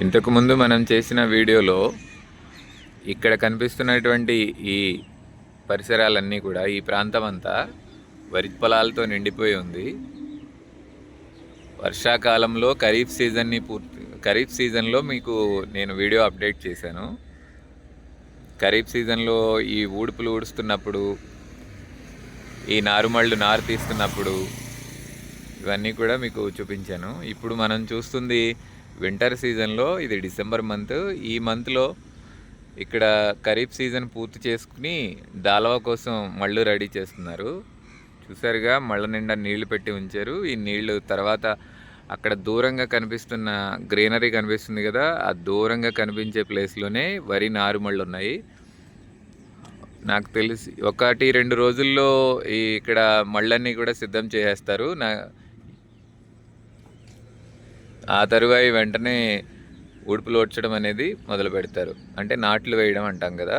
ఇంతకుముందు మనం చేసిన వీడియోలో ఇక్కడ కనిపిస్తున్నటువంటి ఈ పరిసరాలన్నీ కూడా, ఈ ప్రాంతం అంతా వరి పొలాలతో నిండిపోయి ఉంది. వర్షాకాలంలో ఖరీఫ్ సీజన్లో మీకు నేను వీడియో అప్డేట్ చేశాను. ఖరీఫ్ సీజన్లో ఈ ఊడుపులు ఊడుస్తున్నప్పుడు, ఈ నారుమళ్ళు నారు తీస్తున్నప్పుడు ఇవన్నీ కూడా మీకు చూపించాను. ఇప్పుడు మనం చూస్తుంది వింటర్ సీజన్లో, ఇది డిసెంబర్ మంత్. ఈ మంత్లో ఇక్కడ ఖరీఫ్ సీజన్ పూర్తి చేసుకుని దాల్వా కోసం మళ్ళు రెడీ చేస్తున్నారు. చూసారుగా, మళ్ళ నిండా నీళ్లు పెట్టి ఉంచారు. ఈ నీళ్లు తర్వాత అక్కడ దూరంగా కనిపిస్తున్న గ్రీనరీ కనిపిస్తుంది కదా, ఆ దూరంగా కనిపించే ప్లేస్లోనే వరి నారుమళ్ళు ఉన్నాయి. నాకు తెలిసి 1-2 రోజుల్లో ఇక్కడ మళ్ళన్నీ కూడా సిద్ధం చేసేస్తారు. ఆ తరువాయి వెంటనే ఉడుపులు ఓడ్చడం అనేది మొదలు పెడతారు. అంటే నాట్లు వేయడం అంటాం కదా.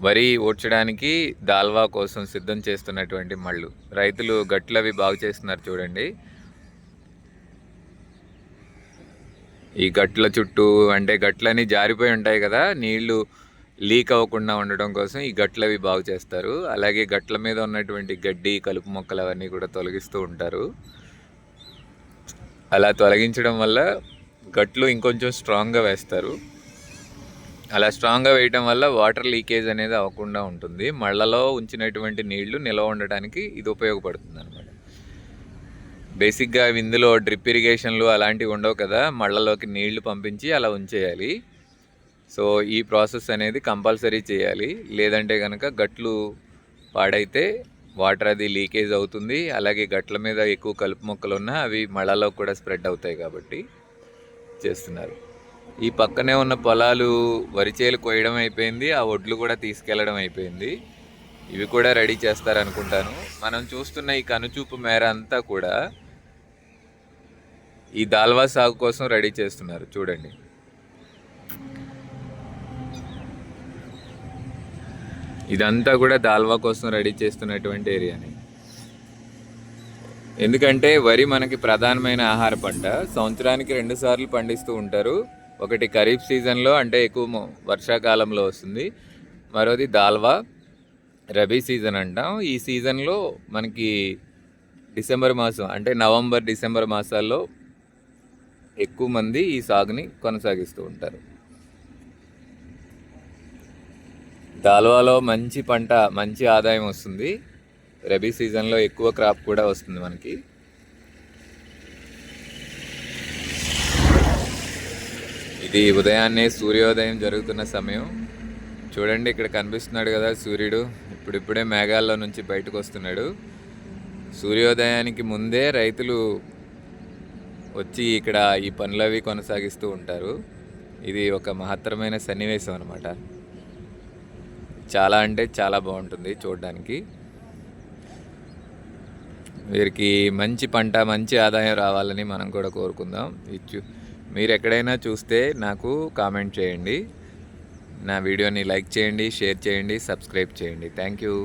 వరి ఓడ్చడానికి దాల్వా కోసం సిద్ధం చేస్తున్నటువంటి మళ్ళు రైతులు గట్లవి బాగు చేస్తున్నారు చూడండి. ఈ గట్ల చుట్టూ, అంటే గట్లని జారిపోయి ఉంటాయి కదా, నీళ్లు లీక్ అవ్వకుండా ఉండడం కోసం ఈ గట్లవి బాగు చేస్తారు. అలాగే గట్ల మీద ఉన్నటువంటి గడ్డి, కలుపు మొక్కలు అవన్నీ కూడా తొలగిస్తూ ఉంటారు. అలా తొలగించడం వల్ల గట్లు ఇంకొంచెం స్ట్రాంగ్గా వేస్తారు. అలా స్ట్రాంగ్గా వేయటం వల్ల వాటర్ లీకేజ్ అనేది అవ్వకుండా ఉంటుంది. మళ్ళలో ఉంచినటువంటి నీళ్లు నిల్వ ఉండడానికి ఇది ఉపయోగపడుతుంది అనమాట. బేసిక్గా ఇందులో డ్రిప్ ఇరిగేషన్లు అలాంటివి ఉండవు కదా, మళ్ళలోకి నీళ్లు పంపించి అలా ఉంచేయాలి. సో ఈ ప్రాసెస్ అనేది కంపల్సరీ చేయాలి. లేదంటే కనుక గట్లు పాడైతే వాటర్ అది లీకేజ్ అవుతుంది. అలాగే గట్ల మీద ఎక్కువ కలుపు మొక్కలు ఉన్నా అవి మళ్ళలో కూడా స్ప్రెడ్ అవుతాయి కాబట్టి చేస్తున్నారు. ఈ పక్కనే ఉన్న పొలాలు వరిచేలు కోయడం అయిపోయింది. ఆ ఒడ్లు కూడా తీసుకెళ్లడం అయిపోయింది. ఇవి కూడా రెడీ చేస్తారనుకుంటాను. మనం చూస్తున్న ఈ కనుచూపు మేర అంతా కూడా ఈ దాల్వా సాగు కోసం రెడీ చేస్తున్నారు చూడండి. ఇదంతా కూడా దాల్వా కోసం రెడీ చేస్తున్నటువంటి ఏరియాని. ఎందుకంటే వరి మనకి ప్రధానమైన ఆహార పంట. సంవత్సరానికి 2 సార్లు పండిస్తూ ఉంటారు. ఒకటి ఖరీఫ్ సీజన్లో, అంటే ఎక్కువ వర్షాకాలంలో వస్తుంది. మరోది దాల్వా రబీ సీజన్ అంటాం. ఈ సీజన్లో మనకి డిసెంబర్ మాసం, అంటే నవంబర్-డిసెంబర్ మాసాల్లో ఎక్కువ మంది ఈ సాగుని కొనసాగిస్తూ ఉంటారు. దాల్వాలో మంచి పంట, మంచి ఆదాయం వస్తుంది. రబీ సీజన్లో ఎక్కువ క్రాప్ కూడా వస్తుంది మనకి. ఇది ఉదయాన్నే సూర్యోదయం జరుగుతున్న సమయం. చూడండి, ఇక్కడ కనిపిస్తున్నాడు కదా సూర్యుడు. ఇప్పుడిప్పుడే మేఘాల్లో నుంచి బయటకు వస్తున్నాడు. సూర్యోదయానికి ముందే రైతులు వచ్చి ఇక్కడ ఈ పనులవి కొనసాగిస్తూ ఉంటారు. ఇది ఒక మహత్తరమైన సన్నివేశం అన్నమాట. చాలా అంటే చాలా బాగుంటుంది చూడడానికి. వీరికి మంచి పంట, మంచి ఆదాయం రావాలని మనం కూడా కోరుకుందాం. మీరు ఎక్కడైనా చూస్తే నాకు కామెంట్ చేయండి. నా వీడియోని లైక్ చేయండి, షేర్ చేయండి, సబ్స్క్రైబ్ చేయండి. Thank you.